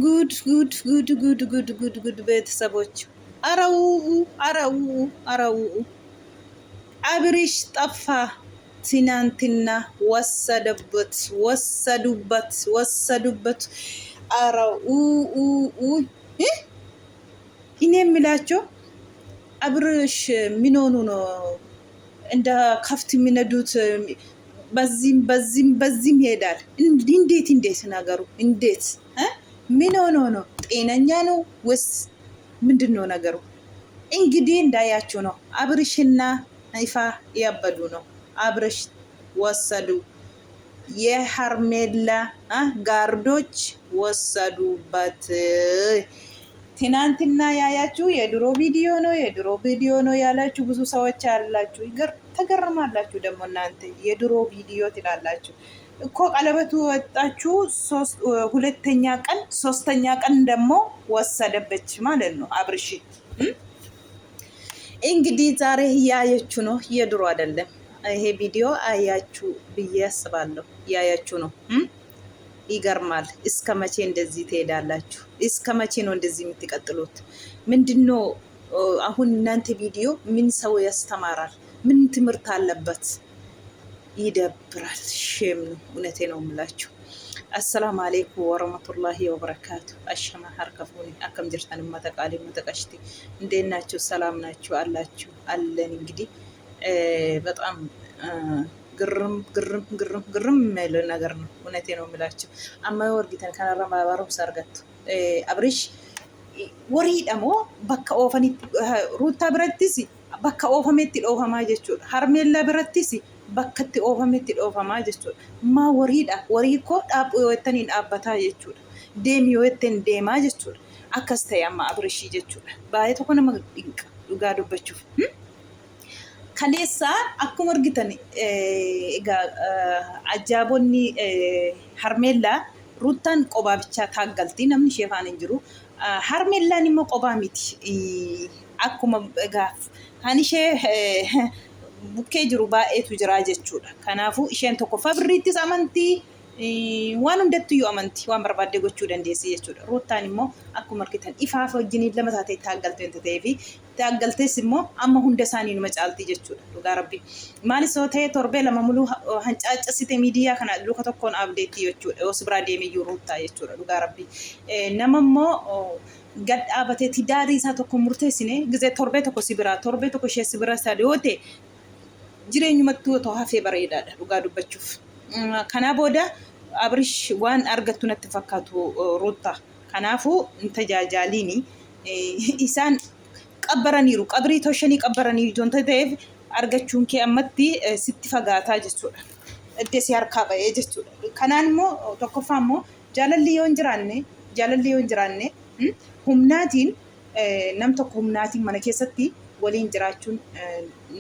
ጉድ ቤተሰቦች አረው አረው አረው አብርሽ ጠፋ። ትናንትና ወሰዱበት። አረው እኔ የምላቸው አብርሽ ምን ሆኑ ነው እንደ ከፍት የሚነዱት? በዚህም ይሄዳል። እንዴት ነገሩ እንዴት ምን ሆኖ ነው? ጤነኛ ነው ወይስ ምንድን ነው ነገሩ? እንግዲህ እንዳያችሁ ነው። አብርሽና ይፋ ያበዱ ነው። አብርሽ ወሰዱ፣ የሀርሜላ ጋርዶች ወሰዱበት። ትናንትና ያያችሁ የድሮ ቪዲዮ ነው ያላችሁ ብዙ ሰዎች ያላችሁ ተገርማላችሁ። ደግሞ እናንተ የድሮ ቪዲዮ ትላላችሁ እኮ። ቀለበቱ ወጣችሁ ሁለተኛ ቀን ሶስተኛ ቀን ደግሞ ወሰደበች ማለት ነው አብርሽ። እንግዲህ ዛሬ ያያችሁ ነው፣ የድሮ አይደለም። ይሄ ቪዲዮ አያችሁ ብዬ አስባለሁ። ያያችሁ ነው። ይገርማል። እስከ መቼ እንደዚህ ትሄዳላችሁ? እስከ መቼ ነው እንደዚህ የምትቀጥሉት? ምንድነው አሁን እናንተ ቪዲዮ ምን ሰው ያስተማራል? ምን ትምህርት አለበት? ይደብራል። ሼም ነው። እውነቴ ነው የምላችሁ። አሰላሙ አለይኩም ወረህመቱላሂ ወበረካቱ። አሸማ ሀርከፉኒ አከም ጅርተን መተቃሊ መተቀሽቲ እንዴት ናችሁ? ሰላም ናችሁ? አላችሁ? አለን። እንግዲህ በጣም ግርም የሚል ነገር ነው። እውነቴ ነው የምላችሁ። አማ ወርጊተን ከነራ ማባሩ ሰርገቱ አብርሽ ወሪ ደሞ በካ ኦፈኒት ሩታ ብረትሲ በካ ኦፈሜት ኦፈማ ጀchuudha harmeella birattis bakkatti oofametti dhoofamaa jechuudha. Maa wariidha. Warii koo dhaabuu yoo jettaniin dhaabbataa jechuudha. Deemi yoo jettan deemaa jechuudha. Akkas ta'e amma Abrishii jechuudha. Baay'ee tokko nama dinqa dhugaa dubbachuuf. Kaleessa akkuma argitan egaa ajaa'ibonni harmeellaa Ruutaan qophaa bichaa taaggaltii namni ishee faana hin jiru. Harmeellaan immoo qophaa miti. Akkuma egaa kan ishee bukkee jiru baay'eetu jira jechuudha. Kanaafuu isheen tokko fabriittis amantii waan hundattuyyuu amantii waan barbaadde gochuu dandeessi jechuudha. Ruutaan immoo akkuma argitan ifaaf wajjiniin lama taatee taaggaltee wanta ta'eefi taaggaltees immoo amma hunda isaanii numa caalti jechuudha. Dhugaa rabbi maalis yoo ta'e torbee lama muluu hancaacasite miidiyaa kana luka tokkoon abdeetti jechuudha. Yoo si biraa deemiyyuu ruutaa jechuudha. Dhugaa rabbi nama immoo gad dhaabatee tidaarii isaa tokko murteessine gizee torbee tokko si biraa torbee tokko ishee si biraa isaa yoo ta'e jireenyumatti otoo hafee bareedaadha dhugaa dubbachuuf. Kanaa booda Abrish waan argattu natti fakkaatu Ruutaa. Kanaafuu tajaajilaani isaan qabbaraniiru. Qabrii toshanii qabbaranii ijoonta ta'eef argachuun kee ammatti sitti fagaataa jechuudha. Iddoo si harkaa ba'ee jechuudha. Kanaan immoo tokkoffaa immoo jaalalli yoo hin jiraanne humnaatiin nam tokko humnaatiin mana keessatti waliin jiraachuun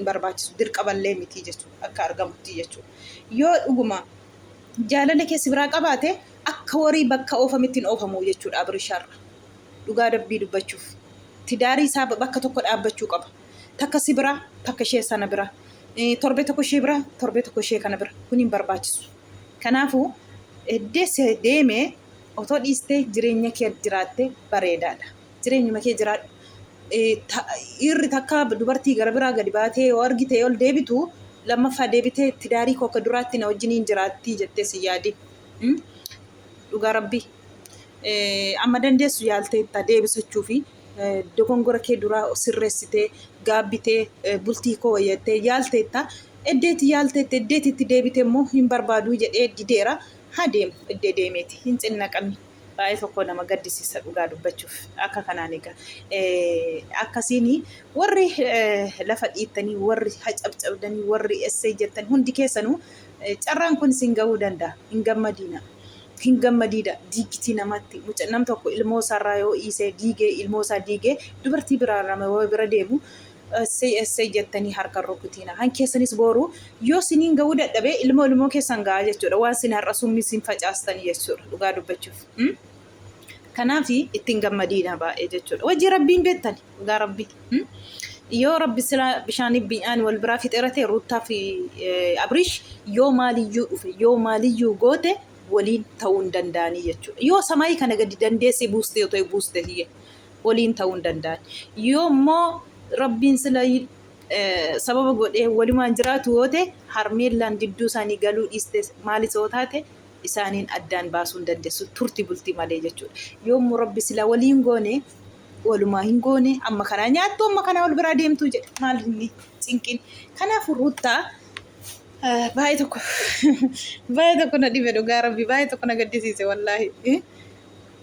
barbaachisu dirqaballee miti jechuudha. Akka argamutti jechuudha. Yoo dhuguma jaalala keessi biraa qabaate akka warii bakka oofametti hin oofamu jechuudha. Abrishaarra dhugaa dabbii dubbachuuf tidaarii isaa bakka tokko dhaabbachuu qaba. Takka si biraa takka ishee sana biraa torbee tokko ishee biraa torbee tokko ishee kana bira kun hin barbaachisu. Kanaafuu eddeessa deemee otoo dhiistee jireenya kee jiraatte bareedaadha. Jireenyuma kee jiraadhu. Irri takka dubartii gara biraa gadi baatee yoo argite ol deebitu lammaffaa deebitee tidaarii koo akka duraatti na wajjiniin jiraattii jettee si yaadi. Dhugaa rabbii amma dandeessu yaalteetta deebisachuu fi dogongora kee duraa sirreessitee gaabbitee bultii koo wayyattee yaalteetta eddeetitti deebitee immoo hin barbaaduu jedhee dideera. Haa deemu iddee deemeeti hin cinnaqamne. Baay'ee tokko nama gaddisiisa dhugaa dubbachuuf. Akka kanaan egaa akkasiin warri lafa dhiittanii warri hacabcabdanii warri essee jettan hundi keessanuu carraan kun isin gahuu danda'a. Hin gammadiidha. Diigtii namatti nam tokko ilmoo isaarraa yoo dhiisee ilmoo isaa diigee dubartii biraa yoo bira deemu essee jettanii harkaan rukutiina. Han keessanis boru yoo siniin gahuu dadhabee ilmoo keessan gahaa jechuudha. Waan sin har'a summii sin facaastanii jechuudha. Dhugaa dubbachuuf. Kanaaf ittiin gammadiidha baay'ee jechuudha. Wajji rabbiin beektani dhugaa rabbii. Yoo rabbi sila bishaaniif bi'aan wal biraa fixeerate Ruutaa fi Abrish yoo maaliyyuu dhufe yoo maaliyyuu goote waliin ta'uu hin danda'anii jechuudha. Yoo samaayii kana gadi dandeessee buustee yoo ta'e buustee waliin ta'uu hin danda'an. Yoo immoo rabbiin sila sababa godhee walumaan jiraatu yoo ta'e harmeellaan didduu isaanii galuu dhiiste maalis yoo taate isaaniin addaan baasuu hin dandeessu turti bultii malee jechuudha. Yoo immoo rabbi sila waliin goone walumaa hin goone amma kanaa nyaattu amma kanaa wal biraa deemtuu jedhe maal inni cinqin. Kanaaf Ruuttaa baay'ee tokko na dhibe dhugaa rabbi baay'ee tokko na gaddisiise wallaahi.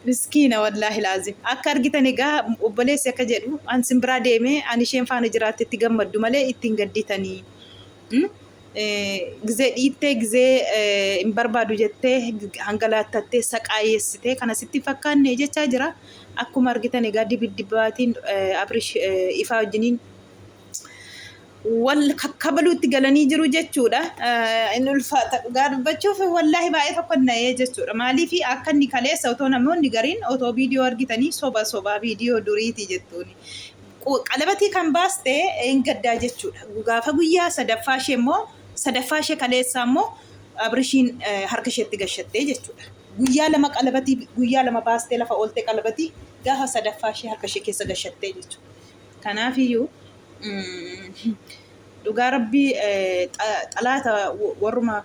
Miskiina wallaahi laazim. Akka argitan egaa obboleessi akka jedhu an simbiraa deemee ani isheen faana jiraatte itti gammaddu malee ittiin gadditanii. Gizee dhiittee gizee hin barbaadu jettee hangalaattattee saqaayeessitee kana sitti fakkaanne jechaa jira. Akkuma argitan egaa dibiddibaatiin Abrish ifaa wajjiniin wal kakkabaluutti galanii jiru jechuudha. Inni ulfaata dhugaa dubbachuuf wallaahi baay'ee tokko na'ee jechuudha. Maaliif akka inni kaleessa otoo namoonni gariin otoo viidiyoo argitanii soba viidiyoo duriitii jettuuni. Qalabatii kan baaste hin gaddaa jechuudha. Gaafa guyyaa sadaffaa ishee immoo sadaffaa ishee kaleessaa immoo Abrishiin harka isheetti gashattee jechuudha. Guyyaa lama baastee lafa ooltee qalabatii gaafa sadaffaa ishee harka ishee keessa gashattee jechuudha. Kanaafiyyuu dhugaa rabbii xalaata warruma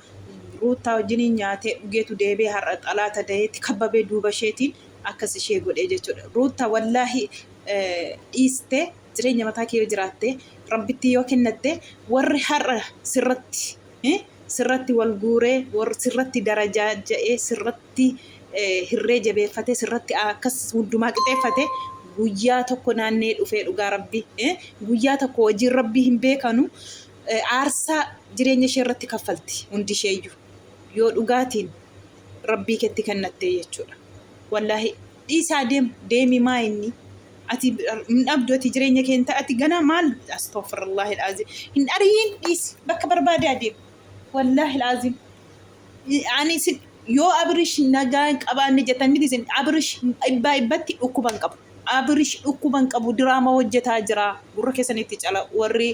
Ruuttaa wajjiniin nyaatee dhugeetu deebee har'a xalaata daheetti kabbabee duuba isheetiin akkas ishee godhee jechuudha. Ruuttaa wallaahi dhiistee jireenya mataa kee yoo jiraatte rabbitti yoo kennatte warri har'a sirratti wal guuree warri sirratti darajaa ja'ee sirratti hirree jabeeffate sirratti akkas hundumaa qixeeffate guyyaa tokko naannee dhufee dhugaa rabbii guyyaa tokko hojiin rabbii hin beekanu aarsaa jireenya ishee irratti kaffalti hundi isheeyyuu yoo dhugaatiin rabbii keetti kennattee jechuudha. Wallaahi dhiisaa deemi maa inni ati hin dhabdu ati jireenya keenya ati gana maal astaghfirullahi alazim hin ariin dhiisi bakka barbaade adeem wallaahi alazim ani yoo Abrish nagaa qabaanne jettan miti isin Abrish ibbatti dhukkuban qabu. Abrish dhukkuban qabu diraama hojjetaa jira gurra keessanitti cala warri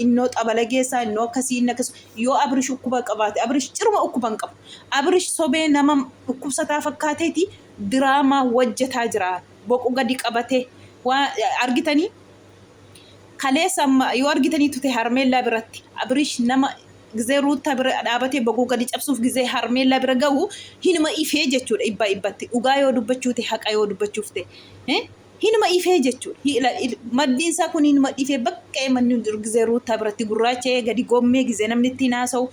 innoo xabala geessaa innoo akkasii inni akkas yoo Abrish dhukkuba qabaate Abrish cirma dhukkuban qabu. Abrish sobee nama dhukkubsataa fakkaateeti diraama hojjetaa jira boqu gadi qabatee waa argitanii kaleessa yoo argitanii tute harmeellaa biratti Abrish nama gizee Ruuttaa bira dhaabatee boqu gadi cabsuuf gizee harmeellaa bira gahu hinuma ifee jechuudha ibbatti dhugaa yoo dubbachuute haqa yoo dubbachuufte hinuma ifee jechuudha. Maddiin isaa kun hinuma ifee bakka manni gizee Ruuttaa biratti gurraachee gadi gommee gizee namni ittiin haasa'u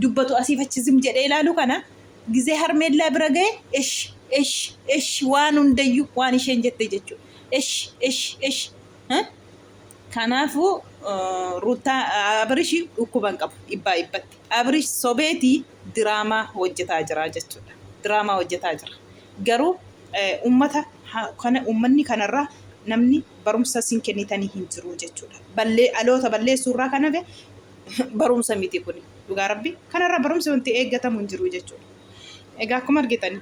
dubbatu asiif achizim jedhee ilaalu kana gizee harmeellaa bira gahe esh waan hundayyuu waan isheen jette jechuudha. Esh kanaafuu Ruuttaa Abrish dhukkuban qabu ibbatti. Abrish sobeetii diraamaa hojjetaa jira jechuudha. Diraamaa hojjetaa jira. Garuu uummanni kanarraa namni barumsa siin kennitanii hin jiru jechuudha. Dhaloota balleessuurraa kan hafe barumsa miti kun dhugaa rabbi kanarraa barumsa wanti eeggatamu hin jiru jechuudha. Egaa akkuma argitan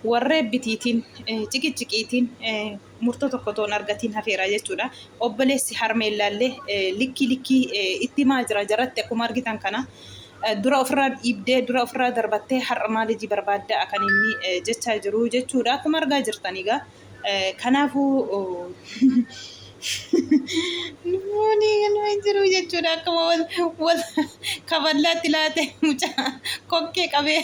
warree bitiitiin ciqiiciqiitiin murtoo tokko toon argatiin hafeera jechuudha. Obboleessi harmeellaallee likkii itti maa jira jaratti akkuma argitan kana dura ofirraa dhiibdee dura ofirraa darbattee har'a maalijii barbaaddaa kan inni jechaa jiru jechuudha. Akkuma argaa jirtan egaa kanaafuu nuuni galma jiru jechuudha. Akkuma wal kaballaatti laate mucaa kokkee qabee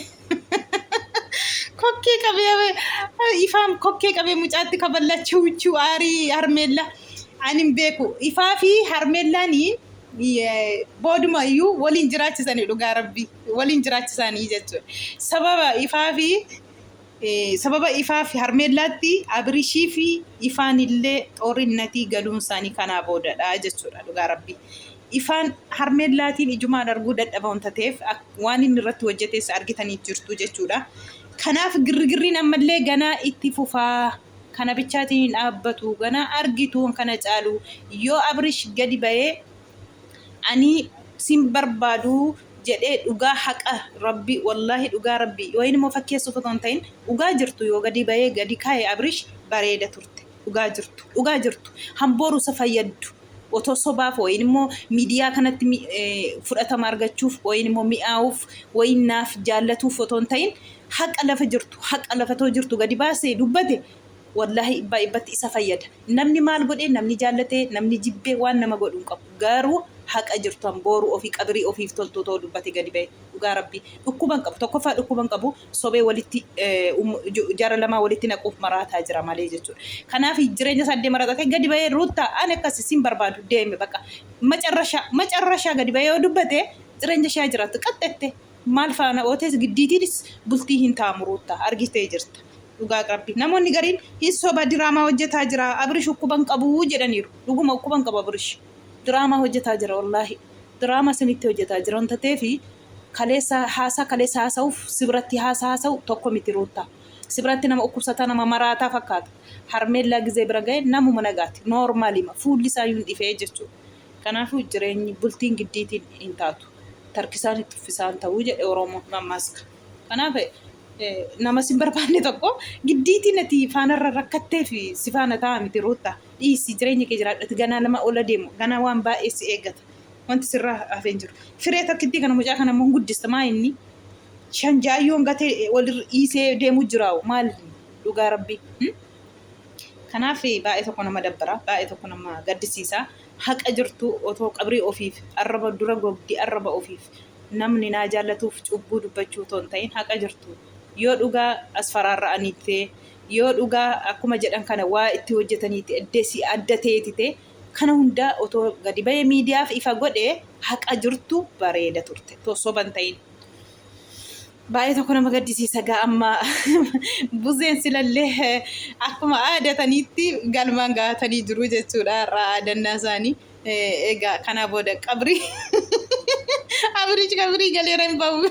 ifaan kokkee qabee mucaatti kaballachuu huccuu aarii harmeella ani hin beeku ifaa fi harmeellaanii booduma iyyuu waliin jiraachisanii dhugaa rabbii waliin jiraachisanii jechuudha. Sababa ifaa fi harmeellaatti Abrishii fi ifaan illee xoorinnatii galuun isaanii kanaa boodadha jechuudha dhugaa rabbii. Ifaan harmeellaatiin ijumaan arguu dadhaba wanta ta'eef waan inni irratti hojjetes argitanii jirtu jechuudha. Kanaaf girgirriin ammallee ganaa itti fufaa kana bichaatiin hin dhaabbatu ganaa argitu kana caalu yoo Abrish gadi ba'ee ani sin barbaadu jedhee dhugaa haqa rabbi wallahi dhugaa rabbi yoo inni moo fakkeessuuf otoo hin ta'in dhugaa jirtu yoo gadi ba'ee gadi kaa'e Abrish bareeda turte dhugaa jirtu hambooru isa fayyaddu otoo sobaaf wayin immoo miidiyaa kanatti fudhatama argachuuf wayin immoo mi'aawuuf wayin naaf jaallatuuf otoo hin ta'in haqa lafatoo jirtu gadi baasee dubbate wallahi ibbatti isa fayyada. Namni maal godhee namni jaallatee namni jibbee waan nama godhu hin qabu. Garuu haqa jirtu booru ofii qabrii ofiif toltu too dubbate gadi ba'e dhugaa rabbii dhukkuban qabu tokkoffaa dhukkuban qabu sobee walitti jara lamaa walitti naquuf maraataa jira malee jechuudha. Kanaaf jireenya isaa maraatee gadi ba'ee ruutaa ani akkasii sin barbaadu deeme bakka macarrashaa gadi ba'ee yoo dubbate jireenya isaa jiraattu qaxxette maal faana ootes giddiitiinis bultii hin taamu ruutaa argitee jirta. Dhugaa rabbii namoonni gariin hin soba diraamaa hojjetaa jira Abrish dhukkuban qabu jedhaniiru dhuguma dhukkuban qabu Abrish. Drama hojjetaa jira wallahi drama sanitti hojjetaa jira wanta ta'eefi kaleessa haasa'uuf sibratti haasa'u tokko miti ruutaa sibratti nama dhukkubsataa nama maraataa fakkaata harmeellaa gizee bira ga'e namuma nagaati noormaalima fuulli isaa yuun dhifee jechuudha. Kanaafuu jireenyi bultiin giddiitiin hin taatu tarkisaan itti uffisaan ta'uu jedhe Oromoo mammaaska. Kanaaf nama sin barbaanne tokko giddiitiin ati faanarra rakkattee fi si faana ta'a miti ruutaa. Dhiisi jireenya kee jiraadhati ganaa lama ola deemu ganaa waan baay'ee si eeggata wanti sirraa hafeen jiru. Firee tokkitti kana mucaa kana immoo guddista maa inni shanjaayyoon gatee walirra dhiisee deemu jiraawu maal dhugaa rabbii. Kanaaf baay'ee tokko nama dabbara baay'ee tokko nama gaddisiisa. Haqa jirtu otoo qabrii ofiif arraba dura gogdi arraba ofiif namni naa jaallatuuf cubbuu dubbachuu otoo hin ta'in haqa jirtu yoo dhugaa as faraarra'aniittee yoo dhugaa akkuma jedhan kana waa itti hojjetaniiti eddeesi adda ta'eetite kana hundaa otoo gadi ba'ee miidiyaaf ifa godhee haqa jirtu bareeda turte soban ta'in. Baay'ee tokko nama gaddisiisa gaa amma buzeen silallee akkuma aadataniitti galmaan gaatanii jiru jechuudha irraa aadannaa isaanii. Egaa kana booda qabrii qabrii galeera hin bahu.